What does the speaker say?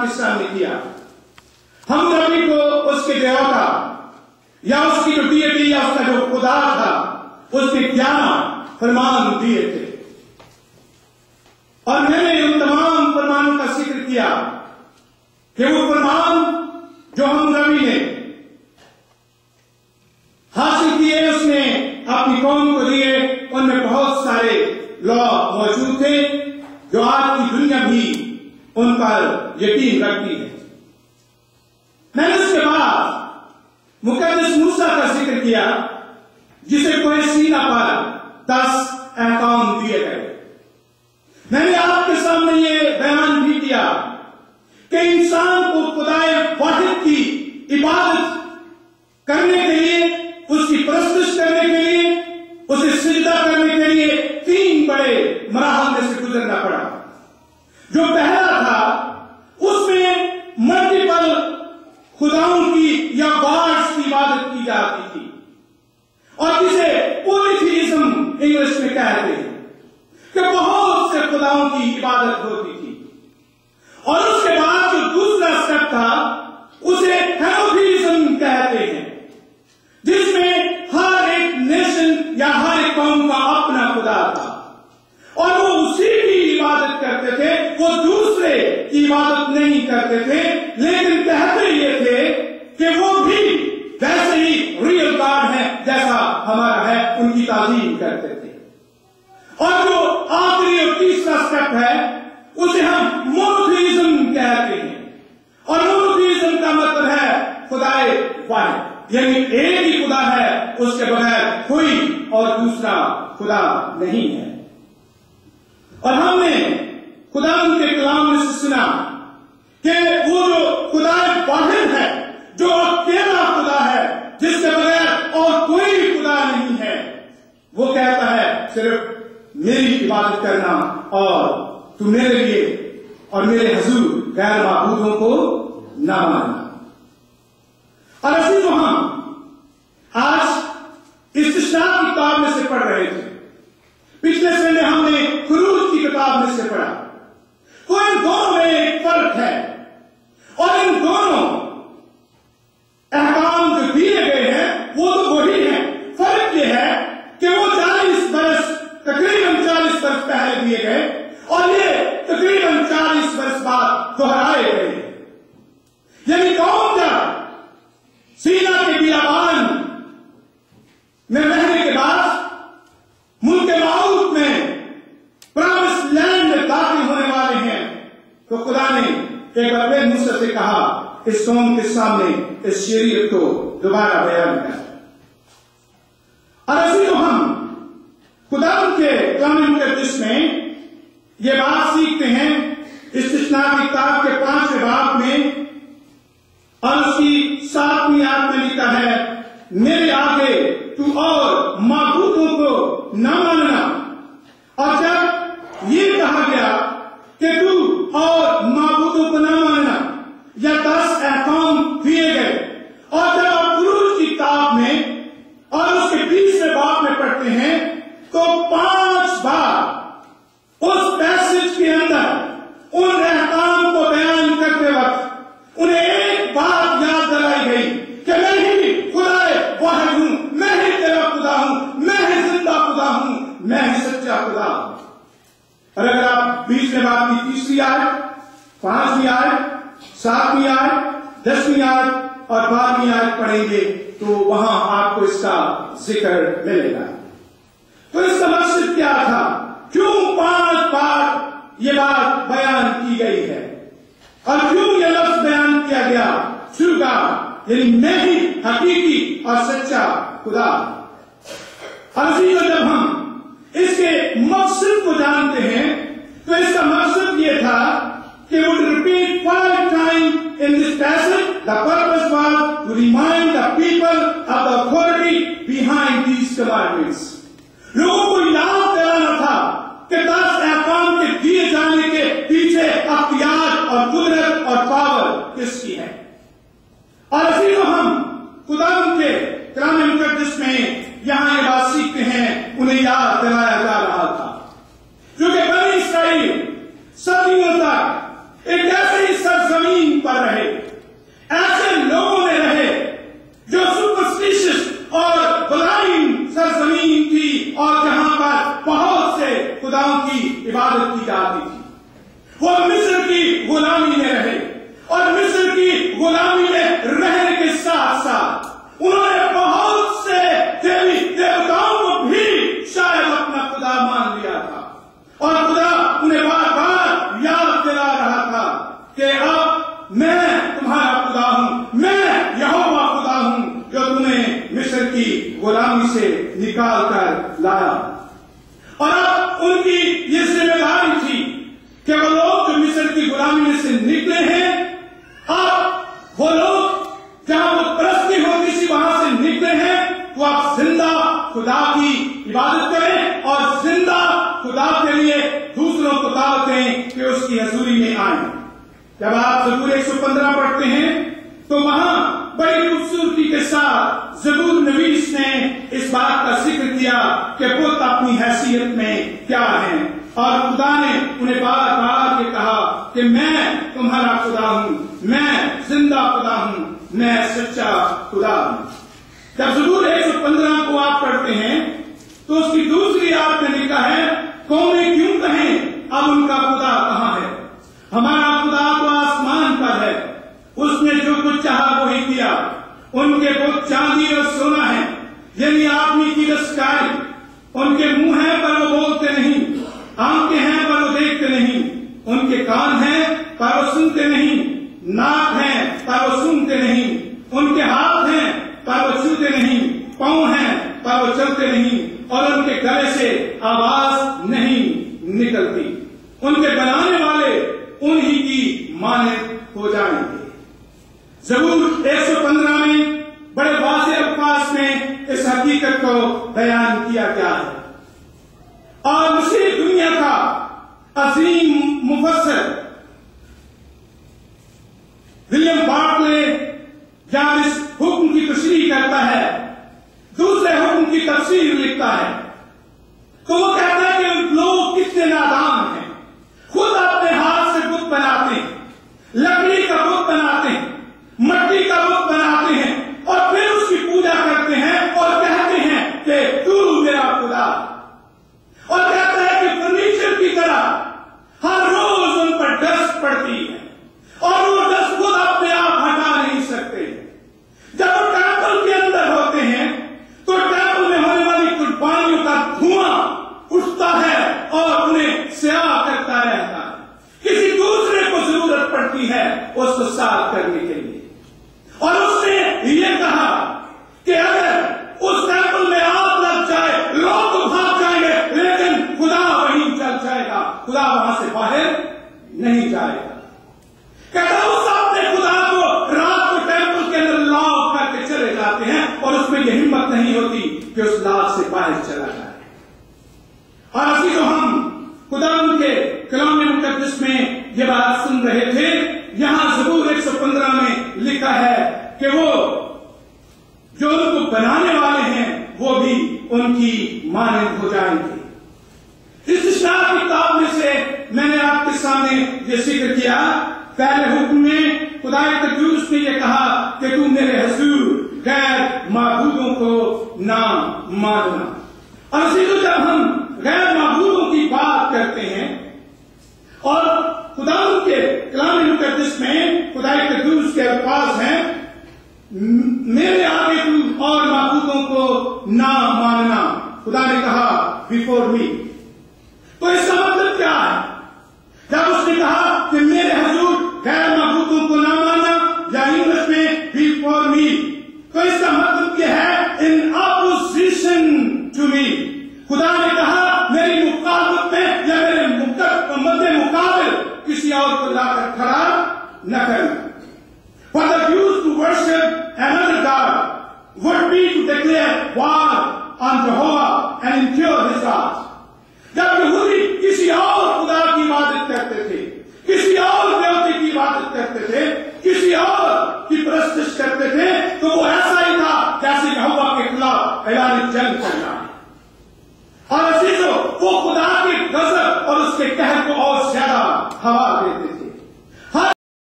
آپ کے سامنے کیا. ہم ربی کو اس کے دیوتا یا اس کی جو ڈیٹی یا اس کا جو خدا تھا اس کے 11 فرمان دیے تھے. اور میں نے ان تمام فرمانوں کا ذکر کیا کہ وہ فرمان جو ہم ربی نے حاصل کیے اس نے اپنی قوم کو دیے. ان میں بہت سارے لا موجود تھے جو آج کی دنیا بھی ان پر یقین رکھتی ہے. میں نے اس کے بعد مقدس موسیٰ کا ذکر کیا جسے کوہ سینا پر 10 احکام دیے گئے. میں نے آپ کے سامنے یہ بیان بھی کیا کہ انسان کو خدائے واحد کی عبادت کرنے کے لیے، اس کی پرستش کرنے کے لیے، اسے سجدہ کرنے کے لیے 3 بڑے مراحل میں سے گزرنا پڑا. جو پہلا تھا اس میں ملٹیپل خداؤں کی یا گاڈز کی عبادت کی جاتی تھی اور جسے پولیتھیزم انگلش میں کہتے ہیں کہ بہت سے خداؤں کی عبادت ہوتی تھی. اور اس کے بعد جو دوسرا اسٹیپ تھا اسے ہینوتھیزم کہتے ہیں، جس میں ہر ایک نیشن یا ہر ایک قوم کا اپنا خدا تھا اور وہ اسی کی عبادت کرتے تھے. وہ دوسرے کی عبادت نہیں کرتے تھے، لیکن کہتے یہ تھے کہ وہ بھی ویسے ہی ریئل گاڈ ہے جیسا ہمارا ہے، ان کی تعظیم کرتے تھے. اور جو آخری اور تیسرا اسٹیپ ہے اسے ہم مونوتھیزم کہتے ہیں. اور مونوتھیزم کا مطلب ہے خدائے واحد، یعنی ایک ہی خدا ہے، اس کے بغیر کوئی اور دوسرا خدا نہیں ہے. اور ہم نے خدا ان کے کلام میں سے سنا کہ وہ جو خدا واحد ہے، جو اکیلا خدا ہے، جس کے بغیر اور کوئی خدا نہیں ہے، وہ کہتا ہے صرف میری عبادت کرنا اور تو میرے لیے اور میرے حضور غیر معبودوں کو نہ ماننا. اور اسی کو ہم آج استثناء کی کتاب میں سے پڑھ رہے تھے. پچھلے سنڈے ہم نے خروج کی کتاب میں سے پڑھا. تو ان دونوں میں ایک فرق ہے اور ان دونوں احکام جو دیے گئے ہیں وہ تو وہی ہیں. فرق یہ ہے کہ وہ 40 برس تقریباً 40 برس پہلے دیے گئے اور یہ تقریباً 40 برس بعد دہرائے گئے. یعنی قوم جب سینا کے بیابان میں رہنے کے بعد ملک موعود میں پرامس لینڈ میں داخل ہونے والے ہیں تو خدا نے ایک اپنے موسیٰ سے کہا اس قوم کے سامنے اس شریعت کو دوبارہ بیان کر. اور اسی کو ہم خدا کے کلام مقدس میں یہ بات سیکھتے ہیں استثناء کی کتاب کے 5ویں باب میں اور اس کی 7ویں آیت میں لکھا ہے میرے آگے تو اور معبودوں کو نہ ماننا. اور جب یہ کہا گیا کہ تو اور معبودوں کو نہ ماننا یا 10 احکام دیے گئے اور جب آپ خروج کی کتاب میں اور اس کے 20ویں باب میں پڑھتے ہیں تو 5 بار اس پیسج کے اندر ان احکام کو بیان کرتے وقت انہیں ایک بات یاد دلائی گئی کہ میں ہی خدا واحد ہوں، میں ہی تیرا خدا ہوں، میں ہی زندہ خدا ہوں، میں ہی سچا خدا ہوں. اور اگر آپ 20ویں باب کی 3ری آیت، 5ویں آیت، 7ویں آیت، 10ویں آیت اور 12ویں آیت پڑھیں گے تو وہاں آپ کو اس کا ذکر ملے گا. تو اس کا مقصد کیا تھا؟ کیوں 5 بار یہ بات بیان کی گئی ہے اور کیوں یہ لفظ بیان کیا گیا ٹرو گاڈ، یعنی میں ہی حقیقی اور سچا خدا. اور اسی کو جب ہم اس کے مقصد کو جانتے ہیں تو اس کا مقصد یہ تھا کہ وہ repeat 5 times in this passage. The purpose was to remind the people of the authority behind these commandments. لوگوں کو یاد دلانا تھا کہ 10 احکام کے دیے جانے کے پیچھے اختیار اور قدرت اور پاور کس کی ہے. اور اسی کو ہم خدا کے کلام مقدس میں یہاں یہ بات سیکھتے ہیں انہیں یاد دلایا جا رہا تھا جو کہ بنی اسرائیل صدیوں تک ایک ایسی سرزمین کہ اب میں تمہارا خدا ہوں، میں یہوہ خدا ہوں جو تمہیں مصر کی غلامی سے نکال کر لایا۔ اور اب ان کی یہ ذمہ داری تھی کہ وہ لوگ جو مصر کی غلامی میں سے نکلے ہیں، اب وہ لوگ جہاں وہ پرستی ہوتی تھی وہاں سے نکلے ہیں، وہ اب زندہ خدا کی عبادت کریں اور زندہ خدا کے لیے دوسروں کو دعوت دیں کہ اس کی حضوری میں آئیں۔ جب آپ زبور 115 پڑھتے ہیں تو وہاں بڑی خوبصورتی کے ساتھ زبور نویس نے اس بات کا ذکر کیا کہ بت اپنی حیثیت میں کیا ہیں، اور خدا نے انہیں بار بار یہ کہا کہ میں تمہارا خدا ہوں، میں زندہ خدا ہوں، میں سچا خدا ہوں۔ جب زبور 115 کو آپ پڑھتے ہیں تو اس کی دوسری آیت میں لکھا ہے، قومیں کیوں کہیں اب ان کا خدا کہاں ہے؟ ہمارا خدا تو آسمان پر ہے، اس نے جو کچھ چاہا وہی کیا۔ ان کے بت چاندی اور سونا ہے، یعنی آدمی کی لسکائی۔ ان کے منہ ہیں پر وہ بولتے نہیں، آنکھیں ہیں پر وہ دیکھتے نہیں، ان کے کان ہیں پر وہ سنتے نہیں، ناک ہیں پر وہ سنتے نہیں، ان کے ہاتھ ہیں پر وہ چھوتے نہیں، پاؤں ہیں پر وہ چلتے نہیں، اور ان کے گلے سے آواز نہیں نکلتی۔ ان کے بنانے والے انہی کی مانند ہو جائیں گے۔ زبور 115 میں بڑے واضح الفاظ میں اس حقیقت کو بیان کیا گیا ہے، اور مسیح دنیا کا عظیم مفسر ولیم بارکلے جب اس حکم کی تشریح کرتا ہے، دوسرے حکم کی تفسیر لکھتا ہے، تو وہ کہتا ہے کہ لوگ کتنے نادان ہیں، خود اپنے ہاتھ سے بت بناتے ہیں، لکڑی کا بت بناتے ہیں، مٹی کا بت بناتے ہیں، اور پھر اس کی پوجا کرتے ہیں اور کہتے ہیں کہ تو میرا خدا، اور کہتا ہے کہ فرنیچر کی طرح ہر روز ان پر ڈسٹ پڑتی ہے اور وہ ڈسٹ خود اپنے آپ ہٹا نہیں سکتے۔ جب وہ ٹیمپل کے اندر ہوتے ہیں تو ٹیمپل میں ہونے والی قربانیوں کا دھواں اٹھتا ہے اور انہیں سیاہ کرتا رہتا ہے۔ کسی دوسرے کو ضرورت پڑتی ہے اس کو صاف کرنے کے لیے، اور اس نے یہ کہا کہ اگر اس ٹیمپل میں آگ لگ جائے لوگ تو بھاگ جائیں گے، لیکن خدا وہیں چل جائے گا، خدا وہاں سے باہر نہیں جائے گا۔ کہتا اس اپنے خدا کو رات کو ٹیمپل کے اندر لاک کر کے چلے جاتے ہیں، اور اس میں یہ ہمت نہیں ہوتی کہ اس لاک سے باہر چلا جائے۔ اور اسی جو ہم خدا ان کے کلام مقدس میں یہ بات سن رہے تھے، یہاں زبور 115 میں لکھا ہے کہ وہ جو ان کو بنانے والے ہیں وہ بھی ان کی مانند ہو جائیں گے۔ اس اشعیا کی کتاب میں سے میں نے آپ کے سامنے یہ ذکر کیا، پہلے حکم میں خدا قدوس نے یہ کہا کہ تم میرے حضور غیر معبودوں کو نہ ماننا۔ اور اسی کو جب ہم غیر معبودوں کی بات کرتے ہیں اور خدا کے کلام مقدس میں خدا قدوس کے الفاظ ہیں، میرے آگے تم اور معبودوں کو نہ ماننا، خدا نے کہا بفور می۔ تو اس کا مطلب کیا ہے؟ جب اس نے کہا کہ میرے حضور غیر معبودوں کو نہ ماننا، یا انگلش میں بفور می، تو اس کا مطلب یہ ہے ان اپوزیشن ٹو می۔ خدا نے کہا میری مخالفت میں یا میرے مد مقابل کسی اور کو لا کر کھڑا نہ کرنا۔ For the Jews to worship another God would be to declare war on Jehovah and incur his wrath۔ جب یہودی کسی اور